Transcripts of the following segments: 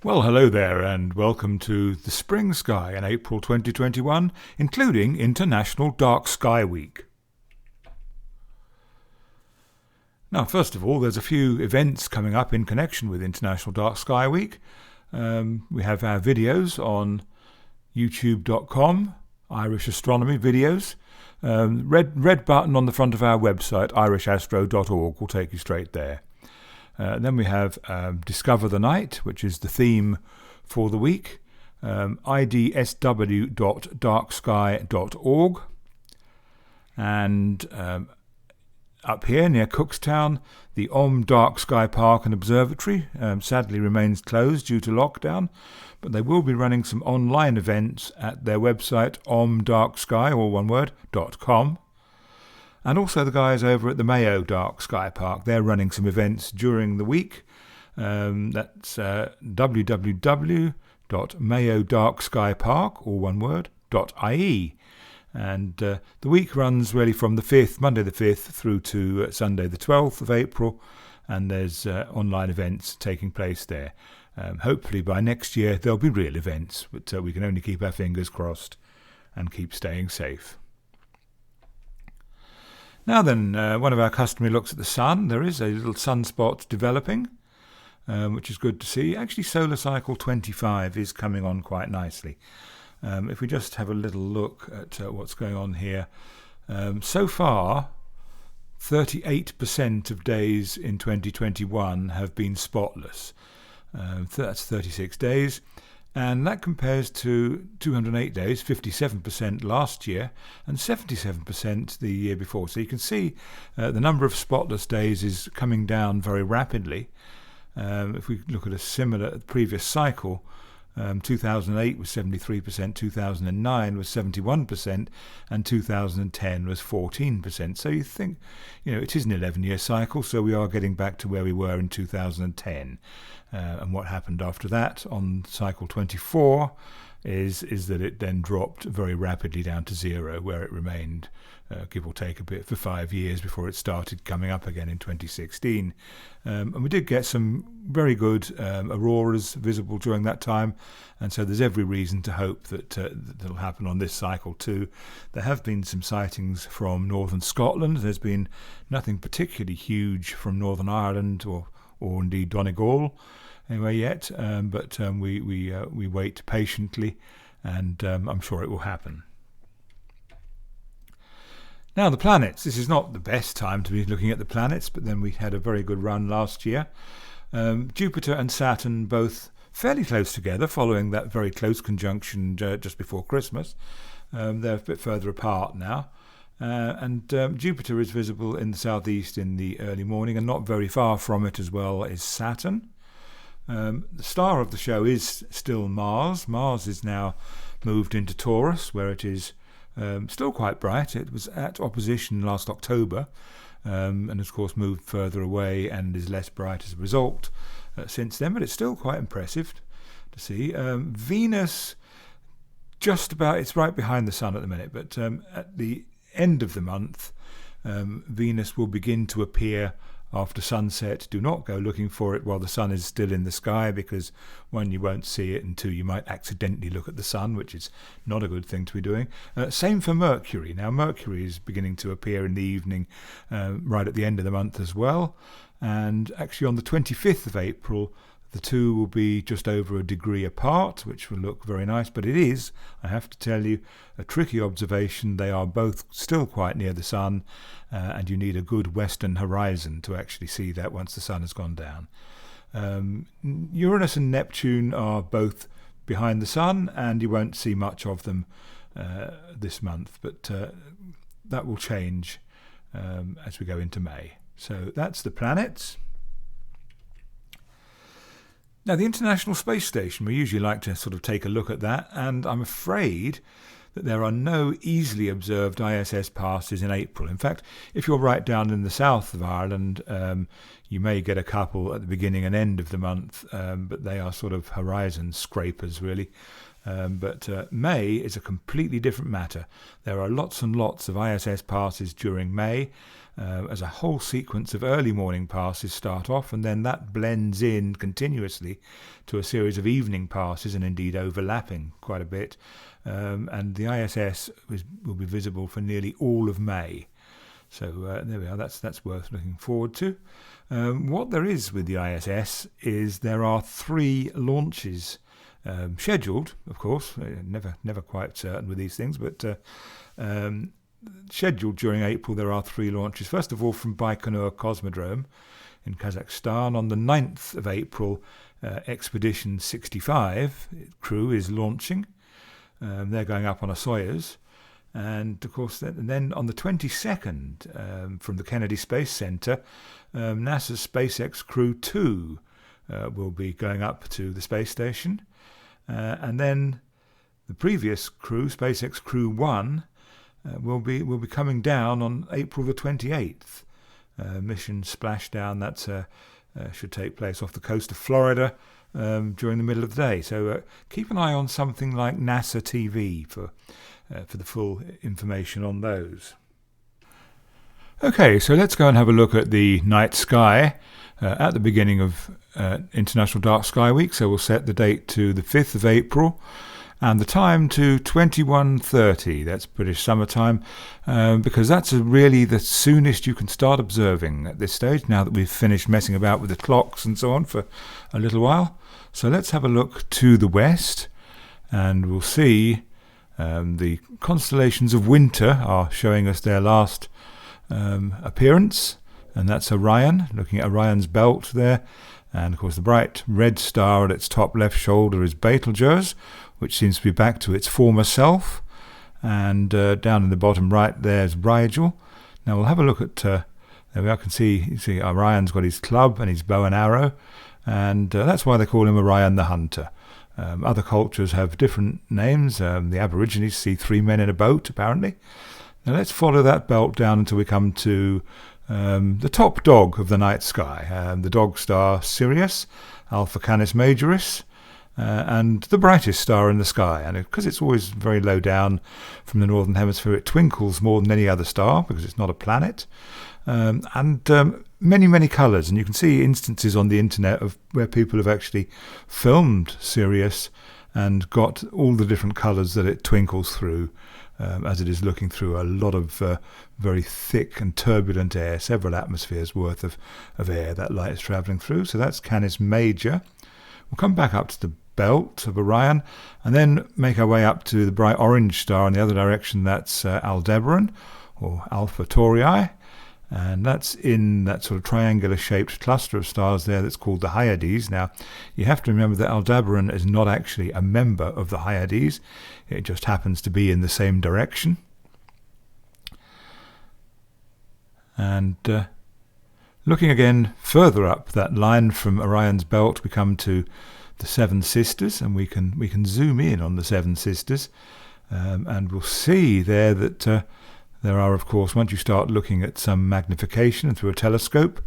Well, hello there, and welcome to the Spring Sky in April 2021, including International Dark Sky Week. Now, first of all, there's a few events coming up in connection with International Dark Sky Week. We have our videos on youtube.com, Irish Astronomy videos. Red button on the front of our website, irishastro.org, will take you straight there. Then we have Discover the Night, which is the theme for the week, idsw.darksky.org. And up here near Cookstown, the Dark Sky Park and Observatory sadly remains closed due to lockdown, but they will be running some online events at their website omdarksky, all one word, .com. And also the guys over at the Mayo Dark Sky Park, they're running some events during the week. That's www.mayodarkskypark, all one word, .ie. And the week runs really from Monday the 5th, through to Sunday the 12th of April, and there's online events taking place there. Hopefully by next year there'll be real events, but we can only keep our fingers crossed and keep staying safe. Now then, one of our customary looks at the sun. There is a little sunspot developing, which is good to see. Actually, solar cycle 25 is coming on quite nicely. If we just have a little look at what's going on here, so far 38% of days in 2021 have been spotless. That's 36 days. And that compares to 208 days, 57% last year, and 77% the year before. So you can see the number of spotless days is coming down very rapidly. If we look at a similar previous cycle, 2008 was 73%, 2009 was 71%, and 2010 was 14%. So you think, it is an 11-year cycle, so we are getting back to where we were in 2010. And what happened after that on cycle 24 is that it then dropped very rapidly down to zero, where it remained, give or take a bit, for 5 years before it started coming up again in 2016. And we did get some very good auroras visible during that time, and so there's every reason to hope that that'll happen on this cycle too. There have been some sightings from northern Scotland. There's been nothing particularly huge from Northern Ireland or indeed Donegal anyway yet, but we wait patiently, and I'm sure it will happen. Now the planets. This is not the best time to be looking at the planets, but then we had a very good run last year. Jupiter and Saturn both fairly close together following that very close conjunction just before Christmas. They're a bit further apart now. And Jupiter is visible in the southeast in the early morning, and not very far from it as well is Saturn. The star of the show is still Mars. Mars is now moved into Taurus, where it is still quite bright. It was at opposition last October, and of course moved further away and is less bright as a result since then, but it's still quite impressive to see. Venus, just about, it's right behind the Sun at the minute, but at the end of the month, Venus will begin to appear after sunset. Do not go looking for it while the sun is still in the sky, because one, you won't see it, and two, you might accidentally look at the sun, which is not a good thing to be doing. Same for Mercury. Now Mercury is beginning to appear in the evening right at the end of the month as well, and actually on the 25th of April the two will be just over a degree apart, which will look very nice, but it is, I have to tell you, a tricky observation. They are both still quite near the sun, and you need a good western horizon to actually see that once the sun has gone down. Uranus and Neptune are both behind the sun, and you won't see much of them this month, but that will change as we go into May. So that's the planets. Now, the International Space Station, we usually like to sort of take a look at that, and I'm afraid that there are no easily observed ISS passes in April. In fact, if you're right down in the south of Ireland, you may get a couple at the beginning and end of the month, but they are sort of horizon scrapers, really. But May is a completely different matter. There are lots and lots of ISS passes during May, as a whole sequence of early morning passes start off, and then that blends in continuously to a series of evening passes, and indeed overlapping quite a bit. And the ISS will be visible for nearly all of May. So there we are, that's worth looking forward to. What there is with the ISS is there are 3 launches scheduled, of course, never quite certain with these things, but scheduled during April. There are 3 launches. First of all, from Baikonur Cosmodrome in Kazakhstan on the 9th of April, Expedition 65 crew is launching. They're going up on a Soyuz. And of course, then on the 22nd, from the Kennedy Space Center, NASA's SpaceX Crew 2 will be going up to the space station. And then the previous crew, SpaceX Crew 1, will be coming down on April the 28th. Mission Splashdown, that should take place off the coast of Florida during the middle of the day. So keep an eye on something like NASA TV for the full information on those. Okay, so let's go and have a look at the night sky at the beginning of International Dark Sky Week. So we'll set the date to the 5th of April and the time to 21:30. That's British summertime, because that's really the soonest you can start observing at this stage, now that we've finished messing about with the clocks and so on for a little while. So let's have a look to the west, and we'll see the constellations of winter are showing us their last appearance, and that's Orion, looking at Orion's belt there. And of course the bright red star at its top left shoulder is Betelgeuse, which seems to be back to its former self. And down in the bottom right there's Rigel. Now we'll have a look at, there we are, you see Orion's got his club and his bow and arrow, and that's why they call him Orion the Hunter. Other cultures have different names. The Aborigines see 3 men in a boat, apparently. Now let's follow that belt down until we come to the top dog of the night sky, the dog star Sirius, Alpha Canis Majoris, and the brightest star in the sky. And because it's always very low down from the northern hemisphere, it twinkles more than any other star because it's not a planet. And many colours, and you can see instances on the internet of where people have actually filmed Sirius and got all the different colours that it twinkles through as it is looking through a lot of very thick and turbulent air, several atmospheres worth of air that light is travelling through. So that's Canis Major. We'll come back up to the belt of Orion and then make our way up to the bright orange star in the other direction. That's Aldebaran, or Alpha Tauri, and that's in that sort of triangular shaped cluster of stars there that's called the Hyades. Now you have to remember that Aldebaran is not actually a member of the Hyades, it just happens to be in the same direction. And looking again further up that line from Orion's belt, we come to the Seven Sisters, and we can zoom in on the Seven Sisters, and we'll see there that there are, of course, once you start looking at some magnification and through a telescope,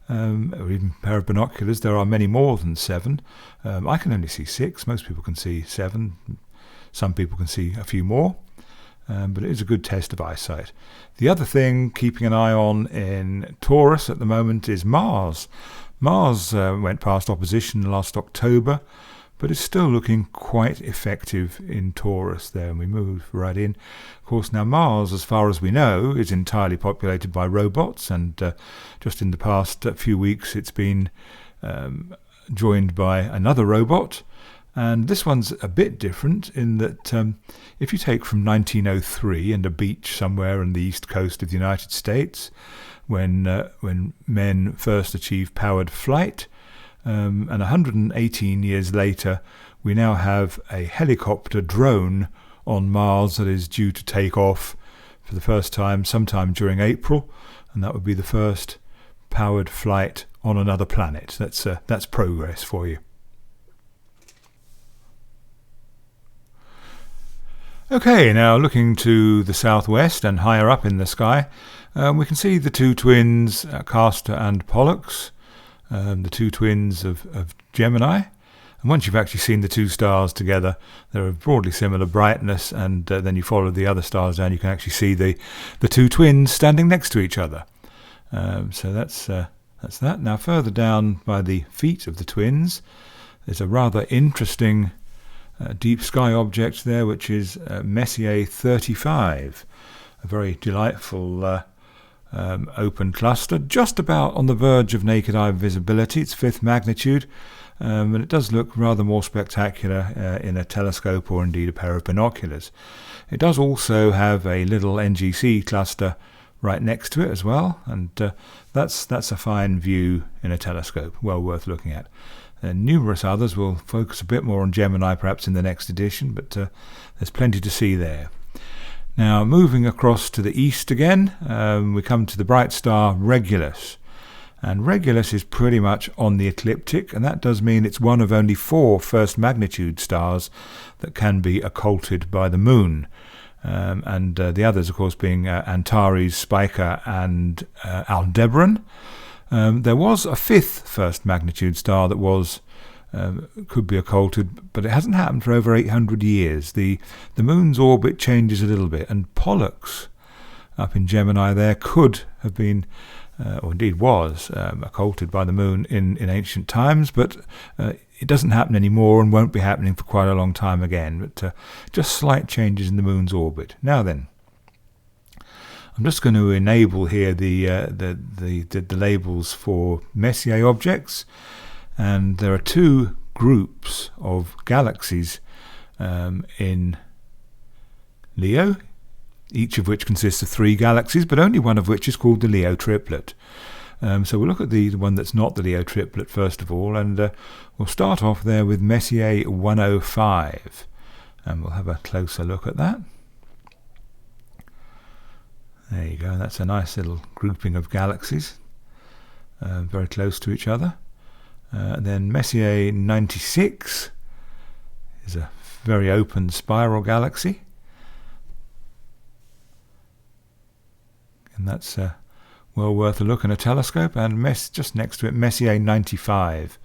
or even a pair of binoculars, there are many more than 7. I can only see 6. Most people can see 7. Some people can see a few more. But it is a good test of eyesight. The other thing keeping an eye on in Taurus at the moment is Mars. Mars went past opposition last October, but it's still looking quite effective in Taurus there, and we move right in. Of course, now Mars, as far as we know, is entirely populated by robots, and just in the past few weeks it's been joined by another robot. And this one's a bit different in that if you take from 1903 and a beach somewhere on the east coast of the United States, when men first achieved powered flight, and 118 years later, we now have a helicopter drone on Mars that is due to take off for the first time sometime during April, and that would be the first powered flight on another planet. That's progress for you. Okay, now looking to the southwest and higher up in the sky, we can see the two twins, Castor and Pollux, the two twins of Gemini. And once you've actually seen the two stars together, they're of broadly similar brightness, and then you follow the other stars down, you can actually see the two twins standing next to each other. So that's that. Now further down by the feet of the twins, there's a rather interesting deep sky object there, which is Messier 35, a very delightful open cluster, just about on the verge of naked eye visibility. It's 5th magnitude, and it does look rather more spectacular in a telescope or indeed a pair of binoculars. It does also have a little NGC cluster right next to it as well, and that's a fine view in a telescope, well worth looking at. Numerous others. Will focus a bit more on Gemini perhaps in the next edition, but there's plenty to see there. Now moving across to the east again, we come to the bright star Regulus, and Regulus is pretty much on the ecliptic, and that does mean it's one of only 4 first magnitude stars that can be occulted by the moon, and the others of course being Antares, Spica and Aldebaran. There was a 5th first magnitude star that was could be occulted, but it hasn't happened for over 800 years. The moon's orbit changes a little bit, and Pollux up in Gemini there could have been, or indeed was, occulted by the moon in ancient times, but it doesn't happen anymore and won't be happening for quite a long time again, but just slight changes in the moon's orbit. Now then, I'm just going to enable here the labels for Messier objects, and there are 2 groups of galaxies in Leo, each of which consists of 3 galaxies, but only one of which is called the Leo triplet. So we'll look at the one that's not the Leo triplet first of all, and we'll start off there with Messier 105, and we'll have a closer look at that. There you go, that's a nice little grouping of galaxies, very close to each other. Then Messier 96 is a very open spiral galaxy, and that's well worth a look in a telescope. And just next to it, Messier 95,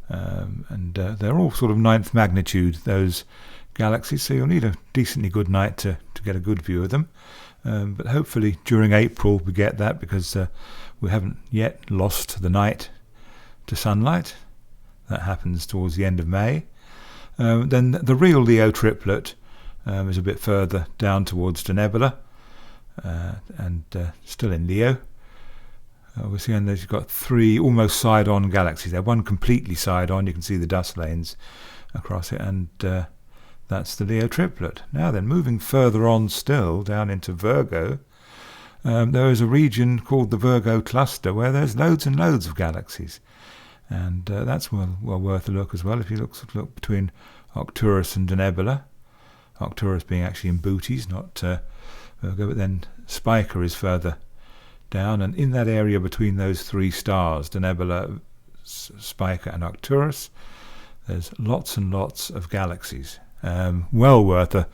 and they're all sort of 9th magnitude, those galaxies, so you'll need a decently good night to get a good view of them. But hopefully during April we get that, because we haven't yet lost the night to sunlight. That happens towards the end of May. Then the real Leo triplet is a bit further down towards Denebola, and still in Leo. We're seeing that you've got 3 almost side-on galaxies there, one completely side-on, you can see the dust lanes across it, and that's the Leo triplet. Now then, moving further on still, down into Virgo, there is a region called the Virgo cluster where there's loads and loads of galaxies. And that's well worth a look as well, if you look between Arcturus and Denebola. Arcturus being actually in Bootes, not Virgo, but then Spica is further down, and in that area between those 3 stars, Denebola, Spica and Arcturus, there's lots and lots of galaxies. Well worth a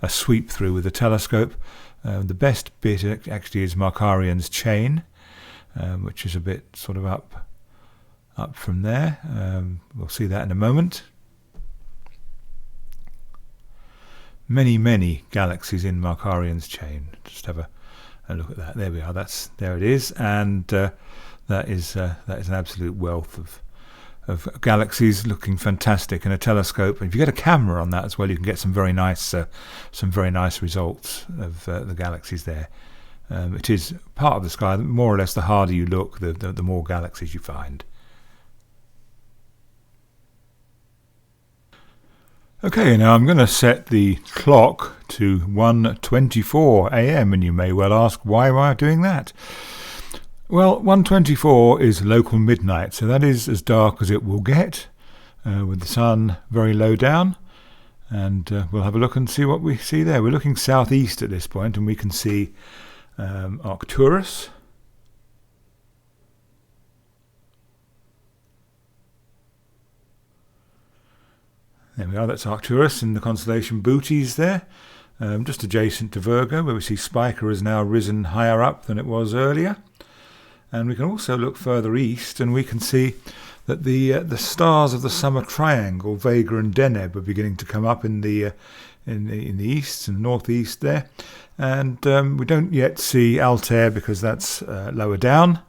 sweep through with a telescope. The best bit actually is Markarian's chain, which is a bit sort of up from there. We'll see that in a moment. Many galaxies in Markarian's chain. Just have a look at that. There we are. There it is, and that is an absolute wealth of galaxies, looking fantastic in a telescope. And if you get a camera on that as well, you can get some very nice results of the galaxies there. It is part of the sky. More or less, the harder you look, the more galaxies you find. Okay, now I'm going to set the clock to 1:24 a.m. and you may well ask, why am I doing that? Well, 1:24 is local midnight, so that is as dark as it will get, with the sun very low down. And we'll have a look and see what we see there. We're looking southeast at this point, and we can see Arcturus. There we are, that's Arcturus in the constellation Bootes there, just adjacent to Virgo, where we see Spica has now risen higher up than it was earlier. And we can also look further east, and we can see that the stars of the summer triangle, Vega and Deneb, are beginning to come up in the east and northeast there. And we don't yet see Altair because that's lower down,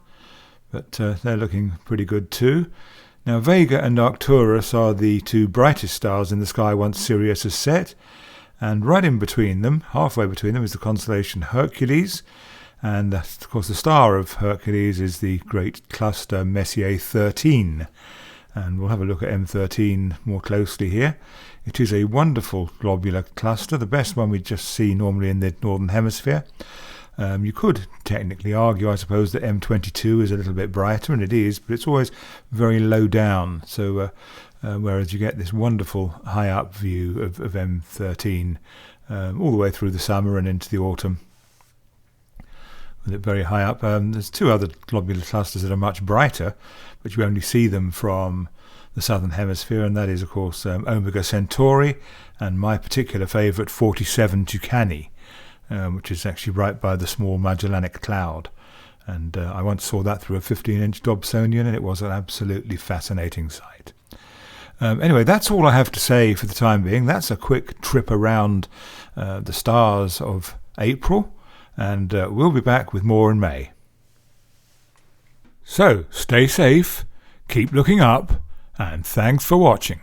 but they're looking pretty good too. Now, Vega and Arcturus are the two brightest stars in the sky once Sirius is set, and right in between them, halfway between them, is the constellation Hercules. And of course the star of Hercules is the great cluster Messier 13. And we'll have a look at M13 more closely here. It is a wonderful globular cluster, the best one we just see normally in the northern hemisphere. You could technically argue, I suppose, that M22 is a little bit brighter, and it is, but it's always very low down. So whereas you get this wonderful high-up view of M13 all the way through the summer and into the autumn, with it very high up. There's two other globular clusters that are much brighter, but you only see them from the southern hemisphere, and that is, of course, Omega Centauri and my particular favourite 47 Tucani, which is actually right by the small Magellanic Cloud. And I once saw that through a 15-inch Dobsonian, and it was an absolutely fascinating sight. Anyway, that's all I have to say for the time being. That's a quick trip around the stars of April, and we'll be back with more in May. So, stay safe, keep looking up, and thanks for watching.